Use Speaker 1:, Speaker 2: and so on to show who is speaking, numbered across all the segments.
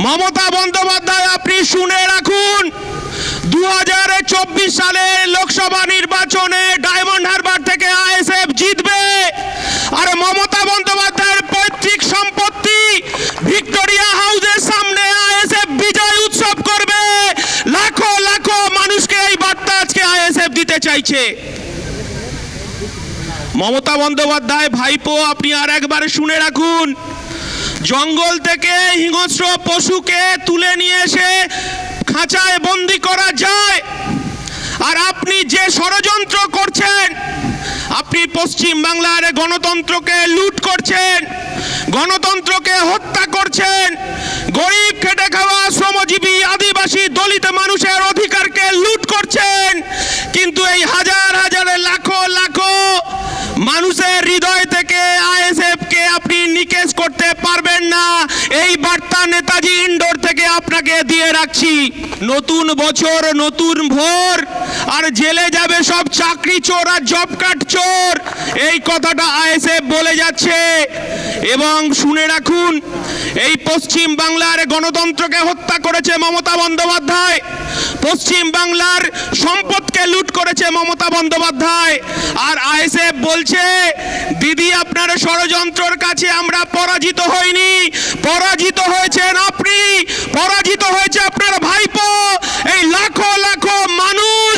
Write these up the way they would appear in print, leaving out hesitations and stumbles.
Speaker 1: মমতা বন্দ্যোপাধ্যায়, আপনি শুনে রাখুন, 2024 সালের লোকসভা নির্বাচনে ডায়মন্ড হারবার থেকে আইএসএফ জিতবে। আর মমতা বন্দ্যোপাধ্যায়ের পৈতৃক সম্পত্তি ভিক্টোরিয়া হাউসের সামনে আইএসএফ বিজয় উৎসব করবে। লাখো লাখো মানুষকে এই বার্তা আজকে আইএসএফ দিতে চাইছে। মমতা বন্দ্যোপাধ্যায় ভাইপো, আপনি আর একবার শুনে রাখুন, জঙ্গল থেকে হিংস্র পশুকে তুলে নিয়ে এসে খাঁচায় বন্দি করা যায়, আর আপনি যে ষড়যন্ত্র করছেন, আপনি পশ্চিম বাংলার গণতন্ত্রকে লুট করছেন, গণতন্ত্রকে হত্যা করছেন, গরিব খেটে খাওয়া শ্রমজীবী আদিবাসী দলিত মানুষের অধিকারকে লুট করছেন। কিন্তু এই হাজার হাজার লাখো লাখো মানুষের হৃদয় থেকে আইএসএফ কে আপনি নিকেশ করতে পারবেন না। এই বার্তা নেতাজি ইন্ডোর থেকে আপনাকে দিয়ে রাখছি। নতুন বছর নতুন ভোর, আর জেলে যাবে সব চাকরি চোর আর জব কার্ড চোর, এই কথাটা আইএসএফ বলে যাচ্ছে। এবং শুনে রাখুন, এই পশ্চিম বাংলার গণতন্ত্রকে হত্যা করেছে মমতা বন্দ্যোপাধ্যায়, পশ্চিম বাংলার সম্পদকে লুট করেছে মমতা বন্দ্যোপাধ্যায়। আর আইএসএফ বলছে, দিদি আপনার ষড়যন্ত্রের কাছে আমরা পরাজিত হইনি, পরাজিত হয়েছেন আপনি, পরাজিত হয়েছে আপনার ভাইপো। এই লাখো লাখো মানুষ,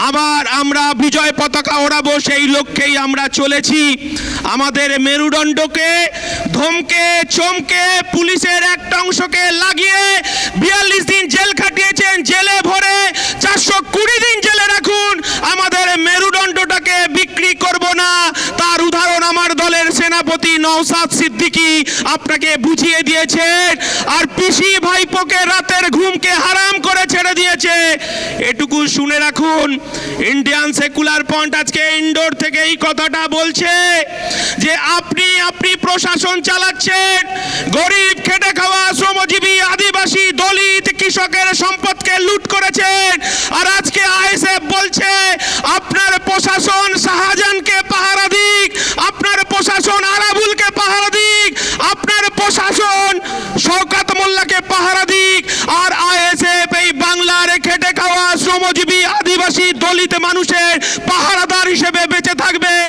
Speaker 1: আবার আমরা বিজয় পতাকা ওড়াবো, সেই লক্ষ্যেই আমরা চলেছি। আমাদের মেরুদণ্ডকে ধমকে চমকে পুলিশের একটা অংশকে লাগিয়ে 42 দিন জেল খাটিয়েছেন, জেলে ভরে 420 দিন জেলে রাখুন। আমাদের মেরুদণ্ডটাকে বিক্রি করব না, তার উদাহরণ আমার দলের সেনাপতি নওশাদ সিদ্দিকী আপনাকে বুঝিয়ে দিয়েছেন। আর পিসি ভাইপোকে রাতের ঘুমকে হারাম করে ছেড়ে দিয়েছে, এটুকু শুনে রাখুন। ইন্ডিয়ান সেকুলার ফ্রন্ট আজকে ইন্ডোর থেকে এই কথাটা বলছে যে আপনি প্রশাসন চালাচ্ছেন, গরিব খেটে খাওয়া শ্রমজীবী আদিবাসী দলিত কৃষকের সম্পদকে লুট করেছেন। আর আজকে আইএসএফ বলছে আপনার প্রশাসন শাহজাহানকে পাহারা দিক, আপনার প্রশাসন আরাবুলকে পাহারা দিক, আপনার প্রশাসন শওকত মোল্লাকে পাহারা দিক। আর আইএসএফ এই বাংলার খেটে খাওয়া শ্রমজীবী আদিবাসী দলিত মানুষের পাহারা